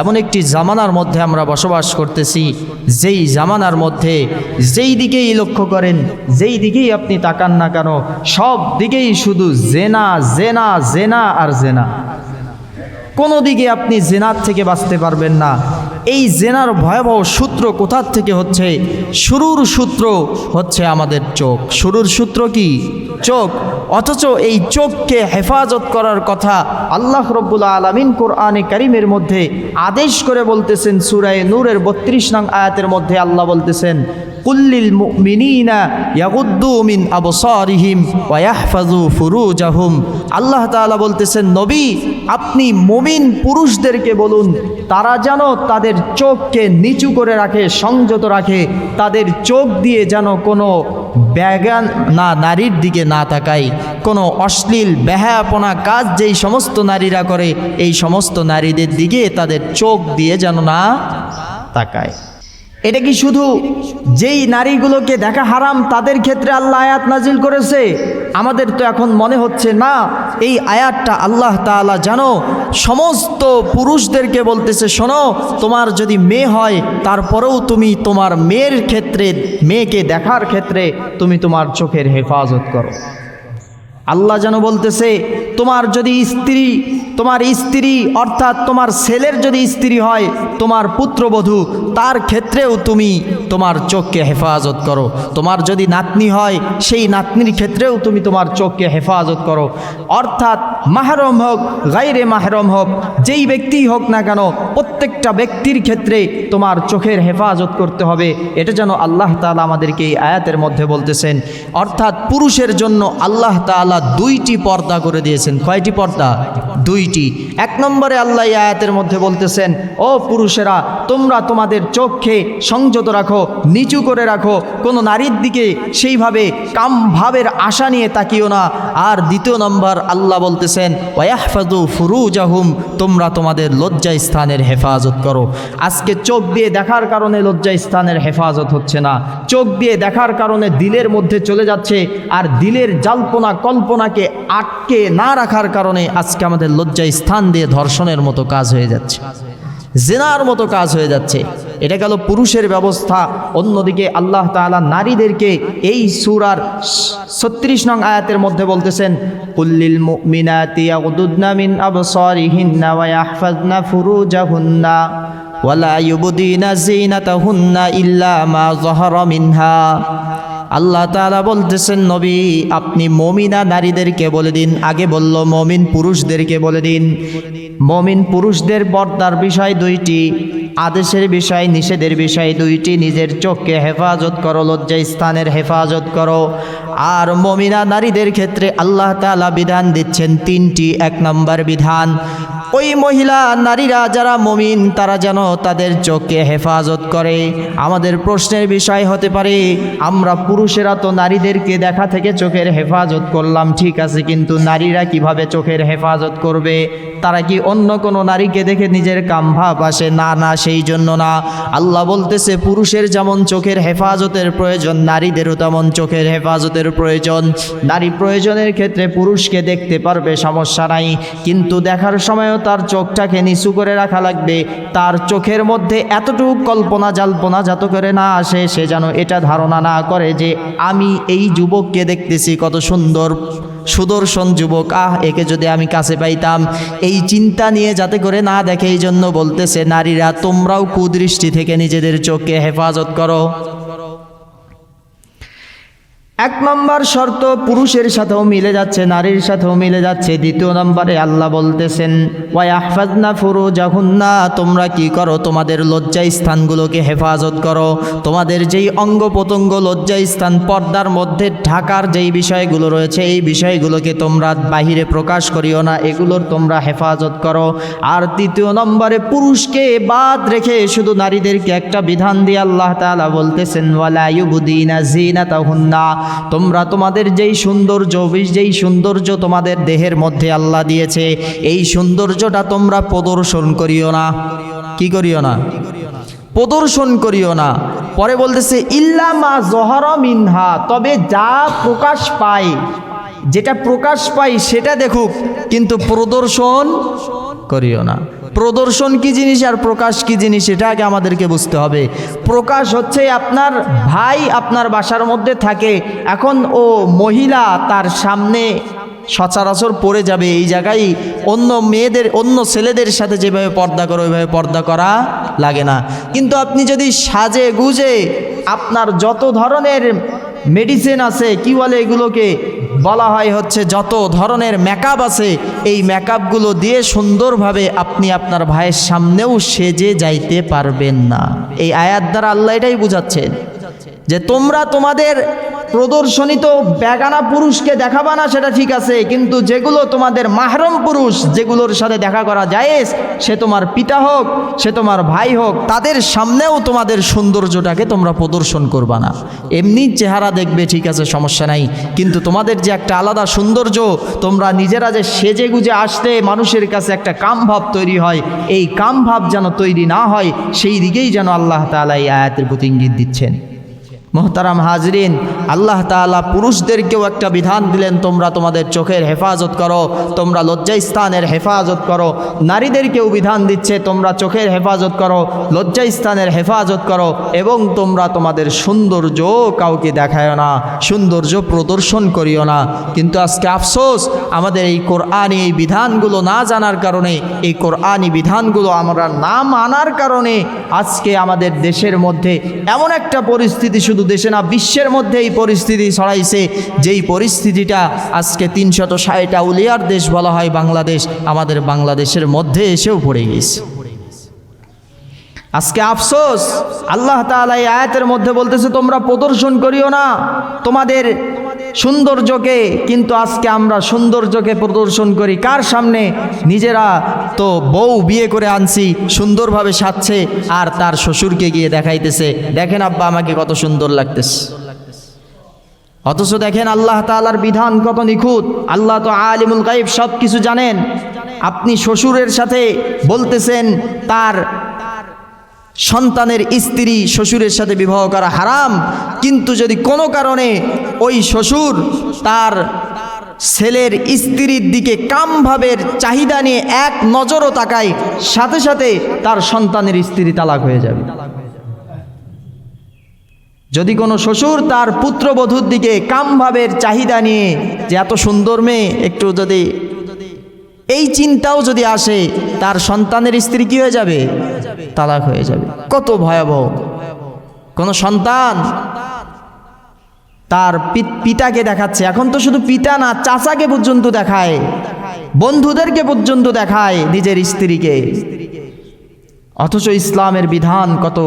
এমন একটি জামানার মধ্যে আমরা বসবাস করতেছি, যেই জামানার মধ্যে যেই দিকেই লক্ষ্য করেন, যেই দিকেই আপনি তাকান না কেন, সব দিকেই শুধু জেনা জেনা জেনা আর জেনা। কোনো দিকে আপনি জেনার থেকে বাঁচতে পারবেন না। এই জেনার ভয়াবহ সূত্র কোথার থেকে হচ্ছে? শুরুর সূত্র হচ্ছে আমাদের চোখ। শুরুর সূত্র কি? চোখ। অথচ এই চোখকে হেফাজত করার কথা আল্লাহ রব্বুল আলামিন কোরআনে কারীমের মধ্যে আদেশ করে বলতেছেন। সূরা নূরের 32 নং আয়াতের মধ্যে আল্লাহ বলতেছেন, কুল্লিল মুমিনিনা ইয়াগুদ্দু মিন আবসারিহিম ওয়া ইয়াহফাযু ফুরুজাহুম। আল্লাহ তাআলা বলতেছেন, নবী আপনি মুমিন পুরুষদেরকে বলুন তারা যেন তাদের চোখকে নিচু করে রাখে, সংযত রাখে, তাদের চোখ দিয়ে যেন কোনো ব্যাগান না নারীর দিকে না তাকায়, কোনো অশ্লীল বেহায়াপনা কাজ যেই সমস্ত নারীরা করে এই সমস্ত নারীদের দিকে তাদের চোখ দিয়ে যেন না তাকায়। এটা কি শুধু যেই নারীগুলোকে দেখা হারাম তাদের ক্ষেত্রে আল্লাহ আয়াত নাজিল করেছে? আমাদের তো এখন মনে হচ্ছে না এই আয়াতটা আল্লাহ তাআলা জানো সমস্ত পুরুষদেরকে বলতেছে, শোনো তোমার যদি মেয়ে হয় তারপরেও তুমি তোমার মেয়ের ক্ষেত্রে, মেয়েকে দেখার ক্ষেত্রে তুমি তোমার চোখের হেফাজত করো। আল্লাহ যেন বলতেছে, তোমার যদি স্ত্রী, তোমার স্ত্রী অর্থাৎ তোমার ছেলের যদি স্ত্রী হয়, তোমার পুত্রবধূ, তার ক্ষেত্রেও তুমি তোমার চোখকে হেফাজত করো। তোমার যদি নাতনি হয় সেই নাতনির ক্ষেত্রেও তুমি তোমার চোখকে হেফাজত করো। অর্থাৎ মাহরম হোক গায়রে মাহরম হোক, যেই ব্যক্তিই হোক না কেন প্রত্যেকটা ব্যক্তির ক্ষেত্রে তোমার চোখের হেফাজত করতে হবে। এটা যেন আল্লাহ তাআলা আমাদেরকে এই আয়াতের মধ্যে বলতেছেন। অর্থাৎ পুরুষের জন্য আল্লাহ তাআলা দুইটি পর্দা করে দিয়েছেন। কয়টি পর্দা? দুইটি। এক নম্বরে আল্লাহ এই আয়াতের মধ্যে বলতেছেন, ও পুরুষেরা তোমরা তোমাদের চোখকে সংযত রাখো, নিচু করে রাখো, কোনো নারীর দিকে সেইভাবে কামভাবের আশা নিয়ে তাকিও না। আর দ্বিতীয় নম্বর আল্লাহ বলতেছেন, ওয়াহফাযু ফুরুজাহুম, তোমরা তোমাদের লজ্জা স্থানের হেফাজত করো। আজকে চোখ দিয়ে দেখার কারণে লজ্জা স্থানের হেফাজত হচ্ছে না, চোখ দিয়ে দেখার কারণে দিলের মধ্যে চলে যাচ্ছে, আর দিলের জল্পনা কল্পনাকে আটকে না রাখার কারণে আজকে আমাদের লজ্জা স্থান দিয়ে ধর্ষণের মতো কাজ হয়ে যাচ্ছে, জিনার মতো কাজ হয়ে যাচ্ছে। এটা গেল পুরুষের ব্যবস্থা। অন্যদিকে আল্লাহ তাআলা নারীদেরকে এই সূরার 36 নং আয়াতের মধ্যে বলতেছেন, কুল্লিল মুমিনাতি ইয়াগুদুদনা মিন আবসারিহিন্না ওয়া ইয়াহফাযনা ফুরুজাহুন্না ওয়ালা ইউবদিনা যিনাতাহুন্না ইল্লা মা যাহারা মিনহা। আল্লাহ তাআলা বলতেছেন, নবী আপনি মমিনা নারীদেরকে বলে দিন, আগে বলল মমিন পুরুষদেরকে বলে দিন। মমিন পুরুষদের পর্দার বিষয় দুইটি, আদেশের বিষয় নিষেধের বিষয় দুইটি। নিজের চোখকে হেফাজত করো, লজ্জা স্থানের হেফাজত করো। আর মমিনা নারীদের ক্ষেত্রে আল্লাহ তাআলা বিধান দিচ্ছেন তিনটি। এক নম্বর বিধান, ওই মহিলা নারীরা যারা মুমিন তারা যেন তাদের চোখকে হেফাজত করে। আমাদের প্রশ্নের বিষয় হতে পারে, আমরা পুরুষেরা তো নারীদেরকে দেখা থেকে চোখের হেফাজত করলাম, ঠিক আছে, কিন্তু নারীরা কিভাবে চোখের হেফাজত করবে? তারা কি অন্য কোনো নারীকে দেখে নিজের কামভাব আসে? না না, সেই জন্য না। আল্লাহ বলতেছে পুরুষের যেমন চোখের হেফাজতের প্রয়োজন, নারীদেরও তেমন চোখের হেফাজতের প্রয়োজন। নারী প্রয়োজনের ক্ষেত্রে পুরুষকে দেখতে পারবে, সমস্যা নাই, কিন্তু দেখার সময়ও তার চোখটাকে নিচু করে রাখা লাগবে। তার চোখের মধ্যে এতটুকু কল্পনা জল্পনা যাতে করে না আসে, সে যেন এটা ধারণা না করে যে আমি এই যুবককে দেখতেছি কত সুন্দর সুদর্শন যুবক, একে যদি আমি কাছে পাইতাম, এই চিন্তা নিয়ে যাতে করে না দেখে। এই জন্য বলতেছে নারীরা তোমরাও কুদৃষ্টি থেকে নিজেদের চোখকে হেফাজত করো। এক নম্বর শর্ত পুরুষের সাথেও মিলে যাচ্ছে, নারীর সাথেও মিলে যাচ্ছে। দ্বিতীয় নম্বরে আল্লাহ বলতেছেন, ওয়াহফাযনা ফুরুজাহুন্না, তোমরা কি করো? তোমাদের লজ্জা স্থানগুলোকে হেফাজত করো। তোমাদের যেই অঙ্গ প্রত্যঙ্গ লজ্জা স্থান পর্দার মধ্যে ঢাকার যেই বিষয়গুলো রয়েছে এই বিষয়গুলোকে তোমরা বাহিরে প্রকাশ করিও না, এগুলোর তোমরা হেফাজত করো। আর তৃতীয় নম্বরে পুরুষকে বাদ রেখে শুধু নারীদেরকে একটা বিধান দিয়ে আল্লাহ তাআলা বলতেছেন, ওয়ালা ইউবদিনা যিনাতাহুন্না, তোমরা তোমাদের যেই সৌন্দর্য তোমাদের দেহের মধ্যে আল্লাহ দিয়েছে এই সৌন্দর্যটা তোমরা প্রদর্শন করিও না। কি করিও না? প্রদর্শন করিও না। পরে বলতেছে ইল্লা মা যাহারা মিনহা, তবে যা প্রকাশ পায়, যেটা প্রকাশ পায় সেটা দেখুক, কিন্তু প্রদর্শন করিও না। প্রদর্শন কি জিনিস আর প্রকাশ কি জিনিস এটা আগে আমাদেরকে বুঝতে হবে। প্রকাশ হচ্ছে আপনার ভাই আপনার বাসার মধ্যে থাকে, এখন ও মহিলা তার সামনে সচরাচর পড়ে যাবে, এই জায়গায় অন্য মেয়েদের অন্য ছেলেদের সাথে যেভাবে পর্দা করে ওইভাবে পর্দা করা লাগে না। কিন্তু আপনি যদি সাজে গুজে আপনার যত ধরনের মেডিসিন আছে, কি বলে এগুলোকে, বলা হয় হচ্ছে যত ধরনের মেকআপ আছে, এই মেকআপগুলো দিয়ে সুন্দরভাবে আপনি আপনার ভাইয়ের সামনেও সেজে যাইতে পারবেন না। এই আয়াত দ্বারা আল্লাহ এটাই বুঝাচ্ছেন যে তোমরা তোমাদের প্রদর্শনী তো বেগানা পুরুষকে দেখাবা না, সেটা ঠিক আছে, কিন্তু যেগুলো তোমাদের মাহরম পুরুষ, যেগুলোর সাথে দেখা করা জায়েজ, সে তোমার পিতা হোক, সে তোমার ভাই হোক, তাদের সামনেও তোমাদের সৌন্দর্যটাকে তোমরা প্রদর্শন করবা না। এমনি চেহারা দেখবে, ঠিক আছে, সমস্যা নাই, কিন্তু তোমাদের যে একটা আলাদা সৌন্দর্য, তোমরা নিজেরা যে সেজে গুজে আসতে মানুষের কাছে একটা কামভাব তৈরি হয়, এই কামভাব যেন তৈরি না হয়, সেই দিকেই যেন আল্লাহ তাআলা এই আয়াতের প্রতি ইঙ্গিত দিচ্ছেন। মোহতারাম হাজরিন, আল্লাহ তাআলা পুরুষদেরকেও একটা বিধান দিলেন, তোমরা তোমাদের চোখের হেফাজত করো, তোমরা লজ্জাস্থানের হেফাজত করো। নারীদেরকেও বিধান দিচ্ছে তোমরা চোখের হেফাজত করো, লজ্জাস্থানের হেফাজত করো, এবং তোমরা তোমাদের সৌন্দর্য কাউকে দেখায় না, সৌন্দর্য প্রদর্শন করিও না। কিন্তু আজকে আফসোস, আমাদের এই কোরআনি এই বিধানগুলো না জানার কারণে, এই কোরআনি বিধানগুলো আমরা না মানার কারণে আজকে আমাদের দেশের মধ্যে এমন একটা পরিস্থিতি, শুধু দেশে না বিশ্বের মধ্যে এই পরিস্থিতি ছড়াইছে, যেই পরিস্থিতিটা আজকে 360 আউলিয়ার দেশ বলা হয় বাংলাদেশ, আমাদের বাংলাদেশের মধ্যে এসেও পড়ে গেছে। আজকে আফসোস, আল্লাহ তাআলা এই আয়াতের মধ্যে বলতেছে তোমরা প্রদর্শন করিও না তোমাদের সৌন্দর্যকে, কিন্তু আজকে আমরা সৌন্দর্যকে প্রদর্শন করি কার সামনে? নিজেরা তো বউ বিয়ে করে আনছি, সুন্দরভাবে সাজছে, আর তার শ্বশুরকে গিয়ে দেখাইতেছে, দেখেন আব্বা আমাকে কত সুন্দর লাগতেছে। অথচ দেখেন আল্লাহ তাআলার বিধান কত নিখুঁত, আল্লাহ তো আলিমুল গায়ব, সব কিছু জানেন। আপনি শ্বশুরের সাথে বলতেছেন তার সন্তানের স্ত্রী শ্বশুরের সাথে বিবাহ করা হারাম, কিন্তু যদি কোনো কারণে ওই শ্বশুর তার ছেলের স্ত্রীর দিকে কামভাবের চাহিদা নিয়ে এক নজরও তাকায়, সাথে সাথে তার সন্তানের স্ত্রী তালাক হয়ে যাবে। যদি কোনো শ্বশুর তার পুত্রবধূর দিকে কামভাবের চাহিদা নিয়ে, যে এত সুন্দর মেয়ে, একটু যদি এই চিন্তাও যদি আসে, তার সন্তানের স্ত্রী কি হয়ে যাবে? তালাক হয়ে যাবে। কত ভয়াবহ! কোন সন্তান তার পিতাকে দেখাচ্ছে, এখন তো শুধু পিতা না, চাচাকে পর্যন্ত দেখায়, বন্ধুদেরকে পর্যন্ত দেখায় নিজের স্ত্রীকে। অথচ ইসলামের বিধান কত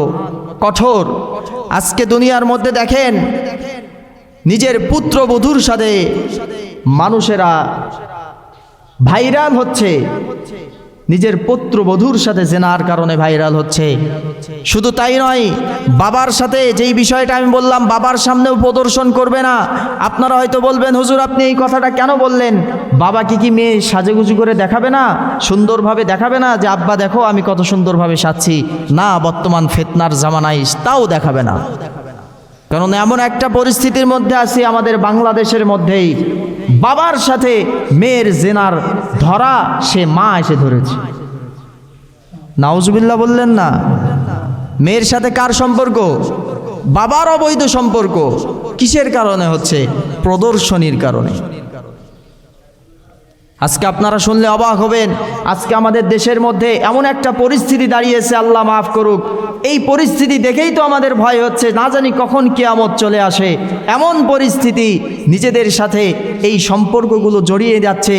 কঠোর। আজকে দুনিয়ার মধ্যে দেখেন, নিজের পুত্রবধূর সাথে মানুষেরা ভাইরাল হচ্ছে, নিজের পুত্রবধূর সাথে জেনার কারণে ভাইরাল হচ্ছে। শুধু তাই নয়, বাবার সাথে যেই বিষয়টা আমি বললাম, বাবার সামনেও প্রদর্শন করবে না। আপনারা হয়তো বলবেন, হুজুর আপনি এই কথাটা কেন বললেন? বাবাকে কি মেয়ে সাজেগুজু করে দেখাবে না, সুন্দরভাবে দেখাবে না যে আব্বা দেখো আমি কত সুন্দরভাবে সাজছি? না, বর্তমান ফিতনার জামানায় তাও দেখাবে না। কারণ এমন একটা পরিস্থিতির মধ্যে আছি আমাদের বাংলাদেশের মধ্যেই, বাবার সাথে মেয়ের জেনার ধরা, সে মা এসে ধরেছে। নাউজুবিল্লাহ বললেন না? মেয়ের সাথে কার সম্পর্ক? বাবার অবৈধ সম্পর্ক। কিসের কারণে হচ্ছে? প্রদর্শনীর কারণে। আজকে আপনারা শুনলে অবাক হবেন, আজকে আমাদের দেশের মধ্যে এমন একটা পরিস্থিতি দাঁড়িয়েছে, আল্লাহ মাফ করুক, এই পরিস্থিতি দেখেই তো আমাদের ভয় হচ্ছে, না জানি কখন কিয়ামত চলে আসে। এমন পরিস্থিতি, নিজেদের সাথে এই সম্পর্কগুলো জড়িয়ে যাচ্ছে।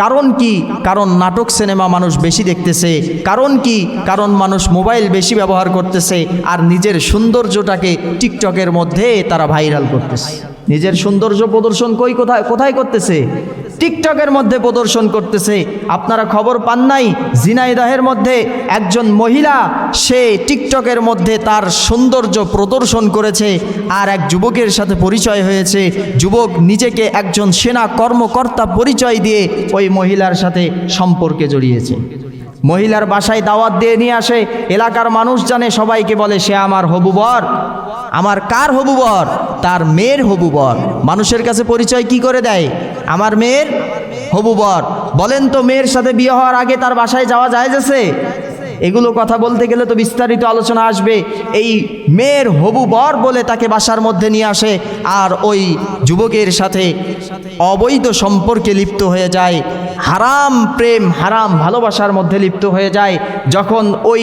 কারণ কি? কারণ নাটক সিনেমা মানুষ বেশি দেখতেছে। কারণ কি? কারণ মানুষ মোবাইল বেশি ব্যবহার করতেছে, আর নিজের সৌন্দর্যটাকে টিকটকের মধ্যে তারা ভাইরাল করতেছে। নিজের সৌন্দর্য প্রদর্শন কোথায় করতেছে? টিকটকের মধ্যে প্রদর্শন করতেছে। আপনারা খবর পান নাই, ঝিনাইদহের মধ্যে একজন মহিলা, সে টিকটকের মধ্যে তার সৌন্দর্য প্রদর্শন করেছে, আর এক যুবকের সাথে পরিচয় হয়েছে। যুবক নিজেকে একজন সেনা কর্মকর্তা পরিচয় দিয়ে ওই মহিলার সাথে সম্পর্কে জড়িয়েছে। মহিলার বাসায় দাওয়াত দিয়ে নিয়ে আসে, এলাকার মানুষ জানে, সবাইকে বলে সে আমার হবু বর। আমার কার হবু বর? তার মেয়ের হবু বর। মানুষের কাছে পরিচয় কি করে দেয়? আমার মেয়ের হবু বর। বলেন তো, মেয়ের সাথে বিয়ে হওয়ার আগে তার বাসায় যাওয়া যায় আছে? এগুলো কথা বলতে গেলে তো বিস্তারিত আলোচনা আসবে। এই মেয়ের হবু বর বলে তাকে বাসার মধ্যে নিয়ে আসে, আর ওই যুবকের সাথে অবৈধ সম্পর্কে লিপ্ত হয়ে যায়, হারাম প্রেম হারাম ভালোবাসার মধ্যে লিপ্ত হয়ে যায়। যখন ওই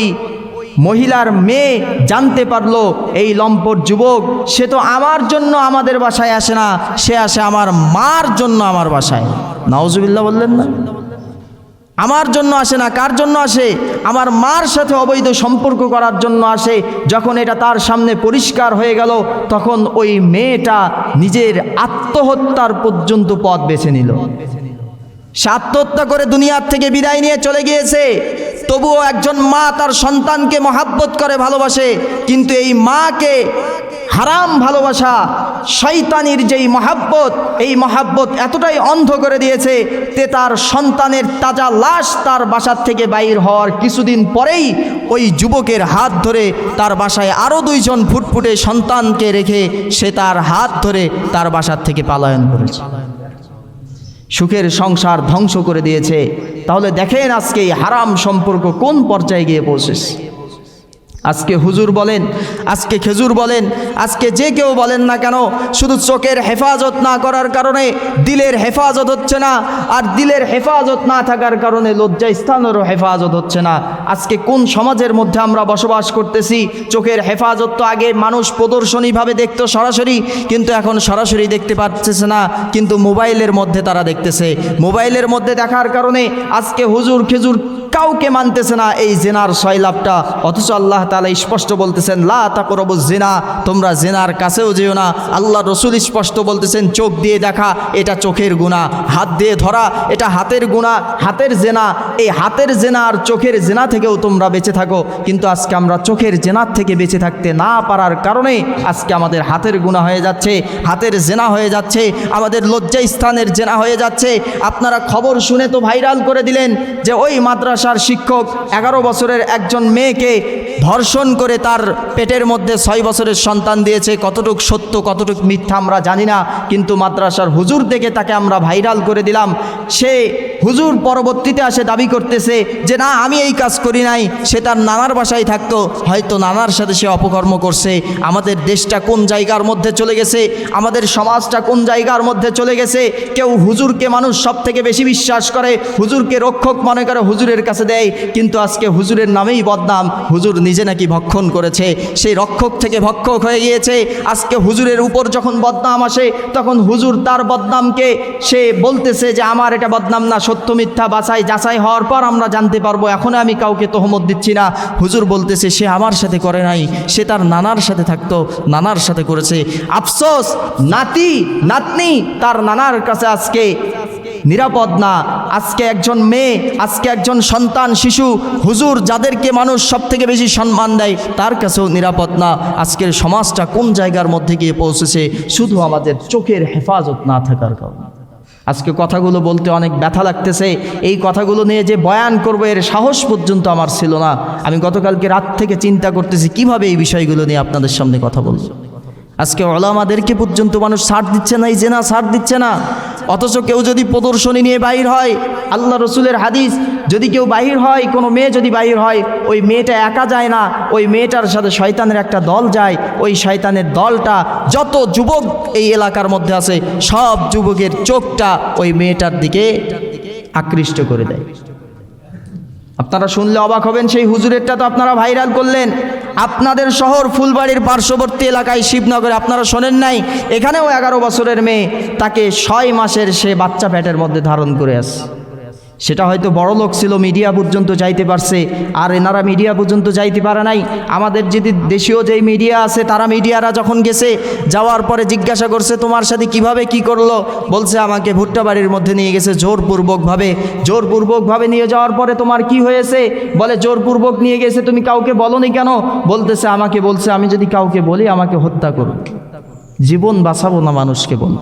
মহিলার মেয়ে জানতে পারলো এই লম্পট যুবক, সে তো আমার জন্য আমাদের বাসায় আসে না, সে আসে আমার মার জন্য আমার বাসায়। নাউজুবিল্লাহ বললেন না? আমার জন্য আসে না, কার জন্য আসে? আমার মার সাথে অবৈধ সম্পর্ক করার জন্য আসে। যখন এটা তার সামনে পরিষ্কার হয়ে গেল, তখন ওই মেয়েটা নিজের আত্মহত্যার পর্যন্ত পথ বেছে নিল। সে আত্মহত্যা করে দুনিয়ার থেকে বিদায় নিয়ে চলে গিয়েছে। তবুও একজন মা তার সন্তানকে মহাব্বত করে, ভালোবাসে, কিন্তু এই মাকে হারাম ভালোবাসা, শয়তানির যেই মহাব্বত, এই মহাব্বত এতটাই অন্ধ করে দিয়েছে যে তার সন্তানের তাজা লাশ তার বাসার থেকে বাইর হওয়ার কিছুদিন পরেই ওই যুবকের হাত ধরে তার বাসায় আরও 2 জন ফুটফুটে সন্তানকে রেখে সে তার হাত ধরে তার বাসার থেকে পলায়ন করেছে। সুখের সংসার ধ্বংস করে দিয়েছে। তাহলে দেখেন আজকে এই হারাম সম্পর্ক কোন পর্যায়ে গিয়ে পৌঁছেছে। আজকে হুজুর বলেন, আজকে খেজুর বলেন, আজকে যে কেউ বলেন না কেন, শুধু চোখের হেফাজত না করার কারণে দিলের হেফাজত হচ্ছে না, আর দিলের হেফাজত না থাকার কারণে লজ্জা স্থানেরও হেফাজত হচ্ছে না। আজকে কোন সমাজের মধ্যে আমরা বসবাস করতেছি? চোখের হেফাজত তো আগে মানুষ প্রদর্শনীভাবে দেখতো সরাসরি, কিন্তু এখন সরাসরি দেখতে পাচ্ছে না, কিন্তু মোবাইলের মধ্যে তারা দেখতেছে। মোবাইলের মধ্যে দেখার কারণে আজকে হুজুর খেজুর কাউকে মানতেছে না এই জেনার সয়লাভটা। অথচ আল্লাহ তাআলা স্পষ্ট বলতেছেন, লা তাকরাবুজ জিনা, তোমরা জেনার কাছেও যেও না। আল্লাহ রসুল স্পষ্ট বলতেছেন, চোখ দিয়ে দেখা এটা চোখের গুনাহ, হাত দিয়ে ধরা এটা হাতের গুনাহ, হাতের জেনা। এই হাতের জেনা আর চোখের জেনা থেকেও তোমরা বেঁচে থাকো। কিন্তু আজকে আমরা চোখের জেনার থেকে বেঁচে থাকতে না পারার কারণে আজকে আমাদের হাতের গুনাহ হয়ে যাচ্ছে, হাতের জেনা হয়ে যাচ্ছে, আমাদের লজ্জা স্থানের জেনা হয়ে যাচ্ছে। আপনারা খবর শুনে তো ভাইরাল করে দিলেন যে ওই মাদ্রাসার শিক্ষক 11 বছরের একজন মেয়েকে ধর্ষণ করে তার পেটের মধ্যে 6 বছরের সন্তান দিয়েছে। কতটুক সত্য কতটুক মিথ্যা আমরা জানি না, কিন্তু মাদ্রাসার হুজুর দেখে তাকে আমরা ভাইরাল করে দিলাম। সে হুজুর পরবর্তীতে আসে দাবি করতেছে যে না, আমি এই কাজ করি নাই, সে তার নানার বাসায় থাকতো, হয়তো নানার সাথে সে অপকর্ম করছে। আমাদের দেশটা কোন জায়গার মধ্যে চলে গেছে, আমাদের সমাজটা কোন জায়গার মধ্যে চলে গেছে। কেউ হুজুরকে মানুষ সব থেকে বেশি বিশ্বাস করে, হুজুরকে রক্ষক মনে করে, হুজুরের কাছে দেয়, কিন্তু আজকে হুজুরের নামেই বদনাম। হুজুর নিজে নাকি ভক্ষণ করেছে, সেই রক্ষক থেকে ভক্ষক হয়ে গিয়েছে। আজকে হুজুরের উপর যখন বদনাম আসে, তখন হুজুর তার বদনামকে সে বলতেছে যে আমার এটা বদনাম না, সত্য মিথ্যা যাচাই হওয়ার পর আমরা জানতে পারবো, এখন আমি কাউকে তহমত দিচ্ছি না। হুজুর বলতেছে সে আমার সাথে করে নাই, সে তার নানার সাথে থাকতো, নানার সাথে করেছে। আফসোস, নাতি নাতনি তার নানার কাছে আজকে নিরাপদ না। আজকে একজন মেয়ে, আজকে একজন সন্তান শিশু, হুজুর যাদেরকে মানুষ সব থেকে বেশি সম্মান দেয় তার কাছেও নিরাপদ না। আজকের সমাজটা কোন জায়গার মধ্যে গিয়ে পৌঁছেছে? শুধু আমাদের চোখের হেফাজত না থাকার কারণে। আজকে কথাগুলো বলতে অনেক ব্যথা লাগতেছে। এই কথাগুলো নিয়ে যে বয়ান করবো এর সাহস পর্যন্ত আমার ছিল না। আমি গতকালকে রাত থেকে চিন্তা করতেছি কিভাবে এই বিষয়গুলো নিয়ে আপনাদের সামনে কথা বলবো। আজকে ওলামাদেরকে পর্যন্ত মানুষ ছাড় দিচ্ছে না, এই জেনা ছাড় দিচ্ছে না। অথচ কেউ যদি প্রদর্শনী নিয়ে বাহির হয়, আল্লাহ রসুলের হাদিস, যদি কেউ বাহির হয়, কোনো মেয়ে যদি বাহির হয়, ওই মেয়েটা একা যায় না, ওই মেয়েটার সাথে শয়তানের একটা দল যায়। ওই শয়তানের দলটা যত যুবক এই এলাকার মধ্যে আছে, সব যুবকের চোখটা ওই মেয়েটার দিকে আকৃষ্ট করে দেয়। আপনারা শুনলে অবাক হবেন, সেই হুজুরেরটা তো আপনারা ভাইরাল করলেন। আপনাদের শহর ফুলবাড়ির পার্শ্ববর্তী এলাকায় শিবনগরে আপনারা শোনেন নাই, এখানেও 11 বছরের মেয়ে, তাকে 6 মাসের সে বাচ্চা পেটের মধ্যে ধারণ করে আসে। সেটা হয়তো বড় লোক ছিল, মিডিয়া পর্যন্ত যাইতে পারছে, আর এনারা মিডিয়া পর্যন্ত যাইতে পারে নাই। আমাদের যদি দেশীয় যেই মিডিয়া আছে, তারা মিডিয়ারা যখন গেছে, যাওয়ার পরে জিজ্ঞাসা করছে তোমার সাথে কিভাবে কি করলো, বলছে আমাকে ভুট্টা বাড়ির মধ্যে নিয়ে গেছে জোরপূর্বকভাবে নিয়ে যাওয়ার পরে তোমার কি হয়েছে, বলে জোরপূর্বক নিয়ে গেছে, তুমি কাউকে বলোনি কেন, বলতেছে আমাকে বলছে আমি যদি কাউকে বলি আমাকে হত্যা করো, জীবন বাঁচাবো না মানুষকে বলো।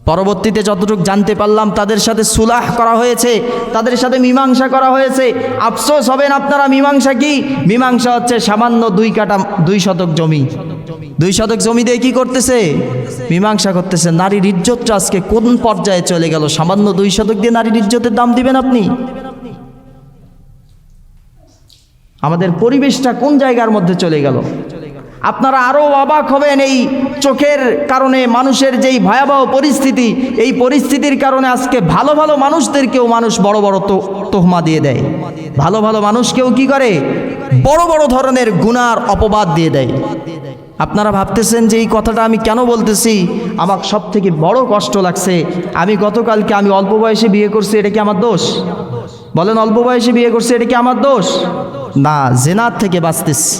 পরবর্তীতে যতটুকু জানতে পারলাম তাদের সাথে সুলাহ করা হয়েছে, তাদের সাথে মীমাংসা করা হয়েছে। আফসোস হবেন আপনারা, মীমাংসা কি? মীমাংসা হচ্ছে সামান্য 2 শতক জমি। 2 শতক জমি দিয়ে কি করতেছে? মীমাংসা করতেছে। নারীর ইজ্জতটা আজকে কোন পর্যায়ে চলে গেল? সামান্য 2 শতক দিয়ে নারীর ইজ্জতের দাম দিবেন আপনি? আমাদের পরিবেশটা কোন জায়গার মধ্যে চলে গেল? আপনারা আরও অবাক হবেন। এই চোখের কারণে মানুষের যেই ভয়াবহ পরিস্থিতি, এই পরিস্থিতির কারণে আজকে ভালো ভালো মানুষদেরকেও মানুষ বড় বড় তোহমা দিয়ে দেয়। ভালো ভালো মানুষকেও কি করে? বড় বড় ধরনের গুনার অপবাদ দিয়ে দেয়। আপনারা ভাবতেছেন যে এই কথাটা আমি কেন বলতেছি? আমার সব থেকে বড় কষ্ট লাগছে, আমি গতকালকে অল্প বয়সে বিয়ে করছি, এটা কি আমার দোষ? বলেন, অল্প বয়সে বিয়ে করছি, এটা কি আমার দোষ? না, জেনার থেকে বাঁচতেছি,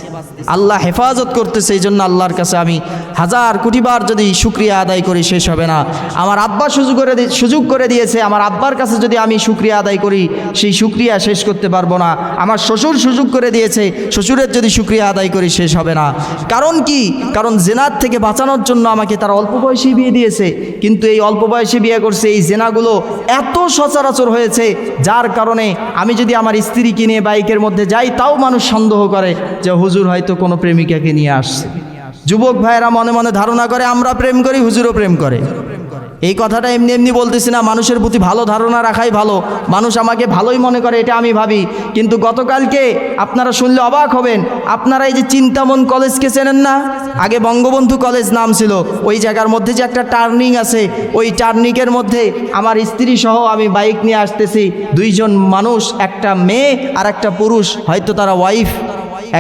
আল্লাহ হেফাজত করতেছে। এই জন্য আল্লাহর কাছে আমি 1000 কোটি বার যদি শুকরিয়া আদায় করি শেষ হবে না। আমার আব্বা সুযোগ করে দিয়েছে, আমার আব্বার কাছে যদি আমি শুকরিয়া আদায় করি সেই শুকরিয়া শেষ করতে পারবো না। আমার শ্বশুর সুযোগ করে দিয়েছে, শ্বশুরের যদি শুকরিয়া আদায় করি শেষ হবে না। কারণ কি? কারণ জেনার থেকে বাঁচানোর জন্য আমাকে তারা অল্প বয়সে বিয়ে দিয়েছে। কিন্তু এই অল্প বয়সে বিয়ে করছে, এই জেনাগুলো এত সচরাচর হয়েছে যার কারণে আমি যদি আমার স্ত্রীকে নিয়ে বাইকের মধ্যে যাই তাও মানুষ সন্দেহ করে যে হুজুর হয়তো কোনো প্রেমিকাকে নিয়ে আসছে। যুবক ভাইয়েরা মনে মনে ধারণা করে আমরা প্রেম করি, হুজুরও প্রেম করে। এই কথাটা এমনি এমনি বলতেছি না, মানুষের প্রতি ভালো ধারণা রাখাই ভালো। মানুষ আমাকে ভালোই মনে করে, এটা আমি ভাবি। কিন্তু গতকালকে আপনারা শুনলে অবাক হবেন। আপনারা এই যে চিন্তামন কলেজকে চেনেন না? আগে বঙ্গবন্ধু কলেজ নাম ছিল। ওই জায়গার মধ্যে যে একটা টার্নিং আছে, ওই টার্নিংয়ের মধ্যে আমার স্ত্রী সহ আমি বাইক নিয়ে আসতেছি। 2 জন মানুষ, একটা মেয়ে আর একটা পুরুষ, হয়তো তারা ওয়াইফ,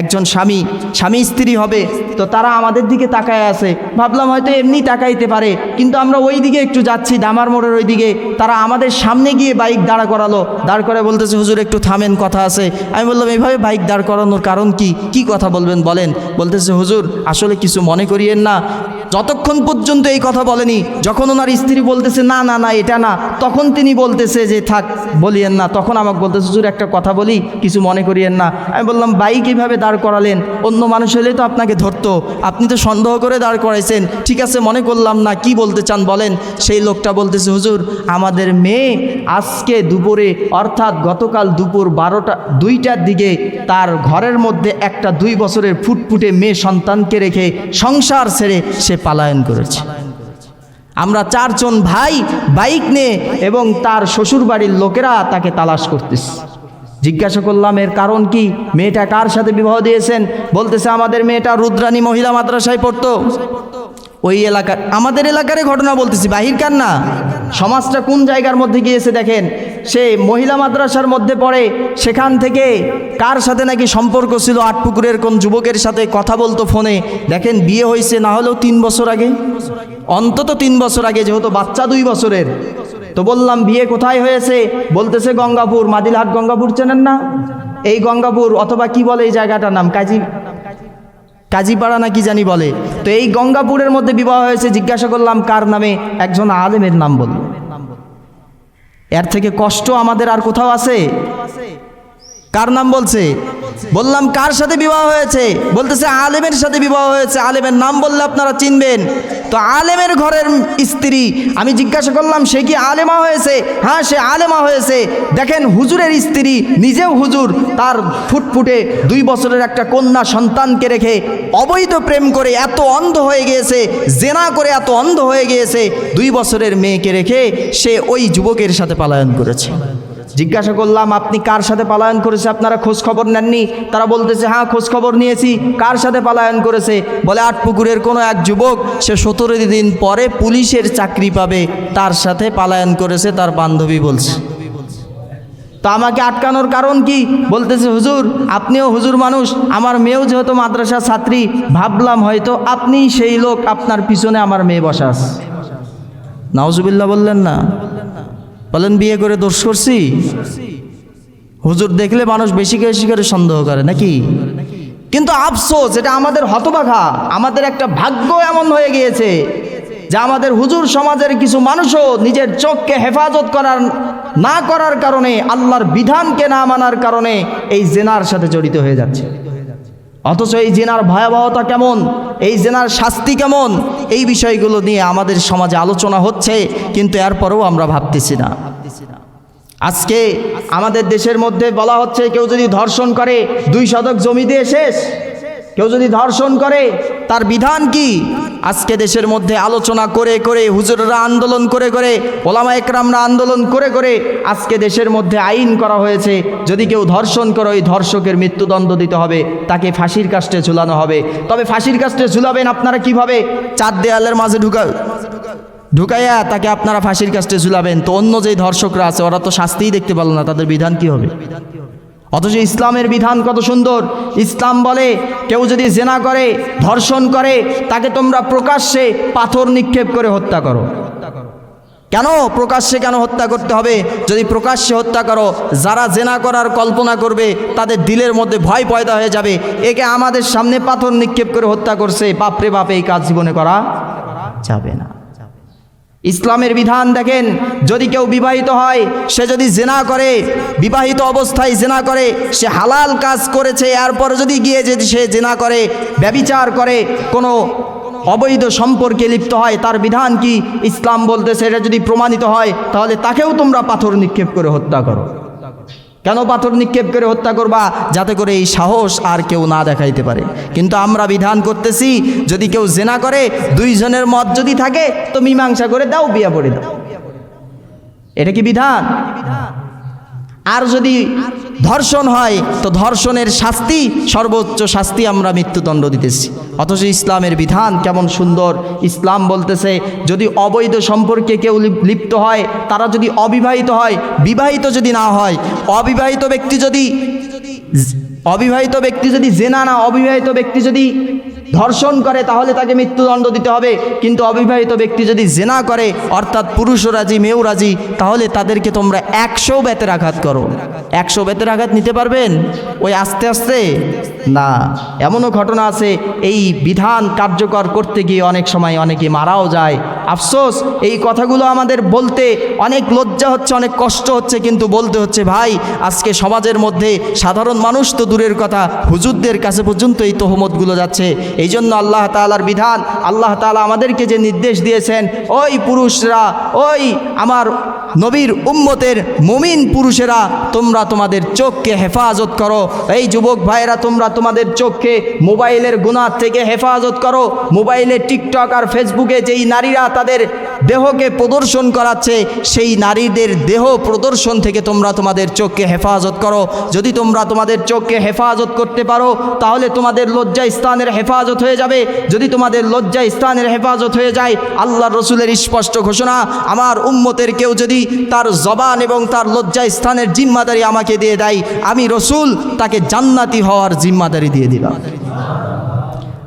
একজন স্বামী স্ত্রী হবে। তো তারা আমাদের দিকে তাকায় আছে, ভাবলাম হয়তো এমনি তাকাইতে পারে। কিন্তু আমরা ওই দিকে একটু যাচ্ছি, দামার মোড়ের ওই দিকে, তারা আমাদের সামনে গিয়ে বাইক দাঁড়া করালো। দাঁড় করে বলতেছে, হুজুর একটু থামেন, কথা আছে। আমি বললাম, এইভাবে বাইক দাঁড় করানোর কারণ কি? কি কথা বলবেন বলেন? বলতেছে, হুজুর আসলে কিছু মনে করিয়েন না। যতক্ষণ পর্যন্ত এই কথা বলেনি, যখন ওনার স্ত্রী বলতেছে না না না এটা না, তখন তিনি বলতেছে যে থাক বলিয়েন না। তখন আমাকে বলতেছে, হুজুর একটা কথা বলি, কিছু মনে করিয়েন না। আমি বললাম, বাইক এইভাবে দাঁড় করালেন, অন্য মানুষ হলে তো আপনাকে ধরতো, আপনি তো সন্দেহ করে দাঁড় করাইছেন। ঠিক আছে, মনে করলাম না, কি বলতে চান বলেন। সেই লোকটা বলতেছে, হুজুর আমাদের মেয়ে আজকে দুপুরে, অর্থাৎ গতকাল দুপুর 2টার দিকে তার ঘরের মধ্যে একটা 2 বছরের ফুটফুটে মেয়ে সন্তানকে রেখে সংসার ছেড়ে সে পালায়ন করেছে। আমরা 4 জন ভাই বাইক নিয়ে এবং তার শ্বশুর বাড়ির লোকেরা তাকে তালাশ করতেছে। জিজ্ঞাসা করলাম, এর কারণ কি? মেয়েটা কার সাথে বিবাহ দিয়েছেন? বলতেছে, আমাদের মেয়েটা রুদ্রানী মহিলা মাদ্রাসায় পড়তো। ওই এলাকার, আমাদের এলাকারই ঘটনা বলতেছি, বাহিরকার না। সমাজটা কোন জায়গার মধ্যে গিয়েছে দেখেন। সে মহিলা মাদ্রাসার মধ্যে পড়ে, সেখান থেকে কার সাথে নাকি সম্পর্ক ছিল, আটপুকুরের কোন যুবকের সাথে কথা বলতো ফোনে। দেখেন, বিয়ে হয়েছে না হলেও 3 বছর আগে, অন্তত 3 বছর আগে, যেহেতু বাচ্চা 2 বছরের। তো বললাম, বিয়ে কোথায় হয়েছে? বলতেছে গঙ্গাপুর, মাদিলহাট গঙ্গাপুর চেনেন না? এই গঙ্গাপুর, অথবা কি বলে এই জায়গাটার নাম, কাজীপাড়া না কি জানি বলে। তো এই গঙ্গাপুরের মধ্যে বিবাহ হয়েছে। জিজ্ঞাসা করলাম কার নামে? একজন আলেমের নাম বলল। এর থেকে কষ্ট আমাদের আর কোথাও আছে? কার নাম বলছে? বললাম, কার সাথে বিবাহ হয়েছে? বলতেছে আলেমের সাথে বিবাহ হয়েছে। আলেমের নাম বললে আপনারা চিনবেন। তো আলেমের ঘরের স্ত্রী। আমি জিজ্ঞাসা করলাম, সে কি আলেমা হয়েছে? হ্যাঁ, সে আলেমা হয়েছে। দেখেন, হুজুরের স্ত্রী, নিজেও হুজুর, তার ফুটফুটে 2 বছরের একটা কন্যা সন্তানকে রেখে অবৈধ প্রেম করে এত অন্ধ হয়ে গিয়েছে, জেনা করে এত অন্ধ হয়ে গিয়েছে, 2 বছরের মেয়েকে রেখে সে ওই যুবকের সাথে পলায়ন করেছে। জিজ্ঞাসা করলাম, আপনি কার সাথে পলায়ন করেছে? আপনারা খোঁজ খবর নেননি? তারা বলতেছে, হ্যাঁ খোঁজ খবর নিয়েছি। কার সাথে পলায়ন করেছে? বলে আটপুকুরের কোনো এক যুবক, সে 17 দিন পরে পুলিশের চাকরি পাবে, তার সাথে পলায়ন করেছে, তার বান্ধবী বলছে। তো আমাকে আটকানোর কারণ কি? বলতেছে, হুজুর আপনিও হুজুর মানুষ, আমার মেয়েও যেহেতু মাদ্রাসার ছাত্রী, ভাবলাম হয়তো আপনি সেই লোক, আপনার পিছনে আমার মেয়ে বসা আছে। নাউজুবিল্লাহ বললেন না? বলেন, বিয়ে করে দোষ করছি? হুজুর দেখলে মানুষ বেশি করে সন্দেহ করে নাকি? কিন্তু আফসোস, এটা আমাদের হতভাগা, আমাদের একটা ভাগ্য এমন হয়ে গিয়েছে যে আমাদের হুজুর সমাজের কিছু মানুষও নিজের চোখকে হেফাজত না করার কারণে, আল্লাহর বিধানকে না মানার কারণে এই জেনার সাথে জড়িত হয়ে যাচ্ছে। অথচ এই জেনার ভয়াবহতা কেমন, এই জেনার শাস্তি কেমন, এই বিষয়গুলো নিয়ে আমাদের সমাজে আলোচনা হচ্ছে, কিন্তু এরপরেও আমরা ভাবতেছি না। আজকে আমাদের দেশের মধ্যে বলা হচ্ছে কেউ যদি ধর্ষণ করে 2 শতক জমি দিয়ে শেষ। কেউ যদি ধর্ষণ করে তার বিধান কি? আজকে দেশের মধ্যে আলোচনা করে করে, হুজুররা আন্দোলন করে করে, ওলামা একরামরা আন্দোলন করে করে আজকে দেশের মধ্যে আইন করা হয়েছে, যদি কেউ ধর্ষণ করে ওই ধর্ষকের মৃত্যুদণ্ড দিতে হবে, তাকে ফাঁসির কাস্টে ঝুলানো হবে। তবে ফাঁসির কাস্টে ঝুলাবেন আপনারা কিভাবে? 4 দেয়ালের মাঝে ঢুকাইয়া তাকে আপনারা ফাঁসির কাস্টে ঝুলাবেন, তো অন্য যেই ধর্ষকরা আছে ওরা তো শাস্তিই দেখতে পারল না, তাদের বিধান কি হবে? অথচ ইসলামের বিধান কত সুন্দর। ইসলাম বলে কেউ যদি জেনা করে, ধর্ষণ করে, তাকে তোমরা প্রকাশ্যে পাথর নিক্ষেপ করে হত্যা করো। কেন প্রকাশ্যে কেন হত্যা করতে হবে? যদি প্রকাশ্যে হত্যা করো, যারা জেনা করার কল্পনা করবে তাদের দিলের মধ্যে ভয় পয়দা হয়ে যাবে, একে আমাদের সামনে পাথর নিক্ষেপ করে হত্যা করছে, বাপরে বাপ, এই কাজ জীবনে করা যাবে না। ইসলামের বিধান দেখেন, যদি কেউ বিবাহিত হয়, সে যদি জেনা করে, বিবাহিত অবস্থায় জেনা করে, সে হালাল কাজ করেছে, এরপর যদি গিয়ে যদি সে জেনা করে, ব্যভিচার করে, কোনো অবৈধ সম্পর্কে লিপ্ত হয়, তার বিধান কি? ইসলাম বলতেছে এটা যদি প্রমাণিত হয় তাহলে তাকেও তোমরা পাথর নিক্ষেপ করে হত্যা করো। কেন পাথর নিক্ষেপ করে হত্যা করবা? যাতে করে এই সাহস আর কেউ না দেখাইতে পারে। কিন্তু আমরা বিধান করতেছি যদি কেউ জেনা করে, 2 জনের মত যদি থাকে তো মীমাংসা করে দাও, বিয়া পড়ে দাও। এটা কি বিধান? আর যদি ধর্ষণ হয় তো ধর্ষণের শাস্তি, সর্বোচ্চ শাস্তি আমরা মৃত্যুদণ্ড দিতেছি। অথচ ইসলামের বিধান কেমন সুন্দর। ইসলাম বলতেছে যদি অবৈধ সম্পর্কে কেউ লিপ্ত হয়, তারা যদি অবিবাহিত হয়, বিবাহিত যদি না হয়, অবিবাহিত ব্যক্তি যদি জেনা না, অবিবাহিত ব্যক্তি যদি ধর্ষণ করে তাহলে তাকে মৃত্যুদণ্ড দিতে হবে। কিন্তু অবিবাহিত ব্যক্তি যদি জেনা করে, অর্থাৎ পুরুষও রাজি মেয়েও রাজি, তাহলে তাদেরকে তোমরা 100 বেতের আঘাত করো। 100 বেতের আঘাত নিতে পারবেন ওই আস্তে আস্তে? না। এমনও ঘটনা আছে এই বিধান কার্যকর করতে গিয়ে অনেক সময় অনেকে মারাও যায়। আফসোস, এই কথাগুলো আমাদের বলতে অনেক লজ্জা হচ্ছে, অনেক কষ্ট হচ্ছে, কিন্তু বলতে হচ্ছে। ভাই, আজকে সমাজের মধ্যে সাধারণ মানুষ তো দূরের কথা, হুজুরদের কাছে পর্যন্ত এই তহমতগুলো যাচ্ছে। এই জন্য আল্লাহ তাআলার বিধান, আল্লাহ তাআলা আমাদেরকে যে নির্দেশ দিয়েছেন, ওই পুরুষরা, ওই আমার নবীর উম্মতের মুমিন পুরুষেরা, তোমরা তোমাদের চোখকে হেফাজত করো। এই যুবক ভাইয়েরা, তোমরা তোমাদের চোখকে মোবাইলের গুনাহ থেকে হেফাজত করো। মোবাইলে টিকটক আর ফেসবুকে যেই নারীরা তাদের দেহকে প্রদর্শন করাচ্ছে, সেই নারীদের দেহ প্রদর্শন থেকে তোমরা তোমাদের চোখকে হেফাজত করো। যদি তোমরা তোমাদের চোখকে হেফাজত করতে পারো তাহলে তোমাদের লজ্জা স্থানের হেফাজত হয়ে যাবে। যদি তোমাদের লজ্জা স্থানের হেফাজত হয়ে যায়, আল্লাহর রসুলের স্পষ্ট ঘোষণা, আমার উম্মতের কেউ যদি তার জবান এবং তার লজ্জা স্থানের জিম্মাদারি আমাকে দিয়ে দেয়, আমি রসুল তাকে জান্নাতি হওয়ার জিম্মাদারি দিয়ে দিলাম।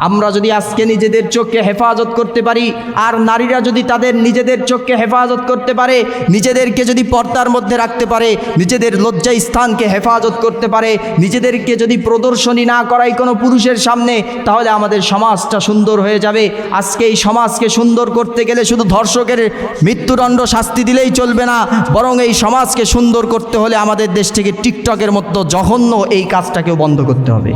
আমরা যদি আজকে নিজেদের চোখকে হেফাজত করতে পারি, আর নারীরা যদি তাদের নিজেদের চোখকে হেফাজত করতে পারে, নিজেদেরকে যদি পর্দার মধ্যে রাখতে পারে, নিজেদের লজ্জা স্থানকে হেফাজত করতে পারে, নিজেদেরকে যদি প্রদর্শনী না করায় কোনো পুরুষের সামনে, তাহলে আমাদের সমাজটা সুন্দর হয়ে যাবে। আজকে এই সমাজকে সুন্দর করতে গেলে শুধু ধর্ষকের মৃত্যুদণ্ড শাস্তি দিলেই চলবে না, বরং এই সমাজকে সুন্দর করতে হলে আমাদের দেশ থেকে টিকটকের মতো জঘন্য এই কাজটাকেও বন্ধ করতে হবে।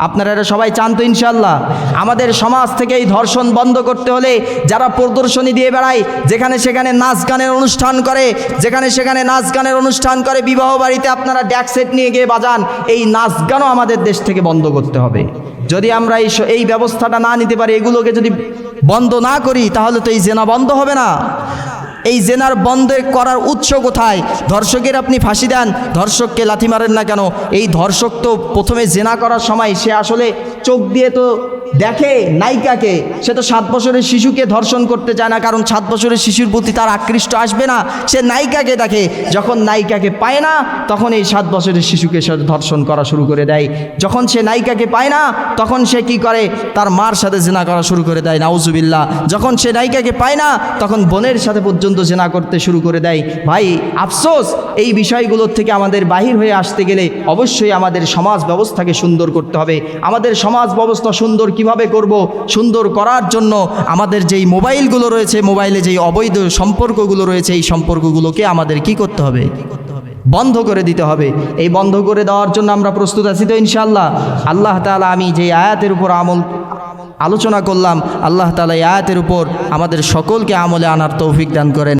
আপনারা এরা সবাই চান তো ইনশাআল্লাহ? আমাদের সমাজ থেকে এই ধর্ষণ বন্ধ করতে হলে যারা প্রদর্শনী দিয়ে বেড়ায়, যেখানে সেখানে নাচ গানের অনুষ্ঠান করে, বিবাহ বাড়িতে আপনারা ড্যাক সেট নিয়ে গিয়ে বাজান, এই নাচ গানও আমাদের দেশ থেকে বন্ধ করতে হবে। যদি আমরা এই ব্যবস্থাটা না নিতে পারি, এগুলোকে যদি বন্ধ না করি, তাহলে তো এই জেনা বন্ধ হবে না। এই জেনার বন্ধ করার উৎস কোথায়? ধর্ষকের আপনি ফাঁসি দেন, ধর্ষককে লাথি মারেন না কেন? এই ধর্ষক তো প্রথমে জেনা করার সময় সে আসলে চোখ দিয়ে তো দেখে নায়িকাকে, সে তো 7 বছরের শিশুকে ধর্ষণ করতে চায় না, কারণ 7 বছরের শিশুর প্রতি তার আকৃষ্ট আসবে না। সে নায়িকাকে দেখে, যখন নায়িকাকে পায় না তখন এই 7 বছরের শিশুকে সে ধর্ষণ করা শুরু করে দেয়। যখন সে নায়িকাকে পায় না তখন সে কি করে? তার মার সাথে জেনা করা শুরু করে দেয়, নাউজুবিল্লাহ। যখন সে নায়িকাকে পায় না তখন বোনের সাথে পর্যন্ত জেনা করতে শুরু করে দেয়। ভাই, আফসোস, এই বিষয়গুলোর থেকে আমাদের বাহির হয়ে আসতে গেলে অবশ্যই আমাদের সমাজ ব্যবস্থাকে সুন্দর করতে হবে। আমাদের সমাজ ব্যবস্থা সুন্দর কিভাবে করব? সুন্দর করার জন্য আমাদের যেই মোবাইলগুলো রয়েছে, মোবাইলে যেই অবৈধ সম্পর্কগুলো রয়েছে, এই সম্পর্কগুলোকে আমাদের কি করতে হবে? বন্ধ করে দিতে হবে। এই বন্ধ করে দেওয়ার জন্য আমরা প্রস্তুত আছি তো ইনশাআল্লাহ? আল্লাহ তাআলা আমি যে আয়াতের উপর আলোচনা করলাম, আল্লাহ তাআলা এই আয়াতের উপর আমাদের সকলকে আমলে আনার তৌফিক দান করেন।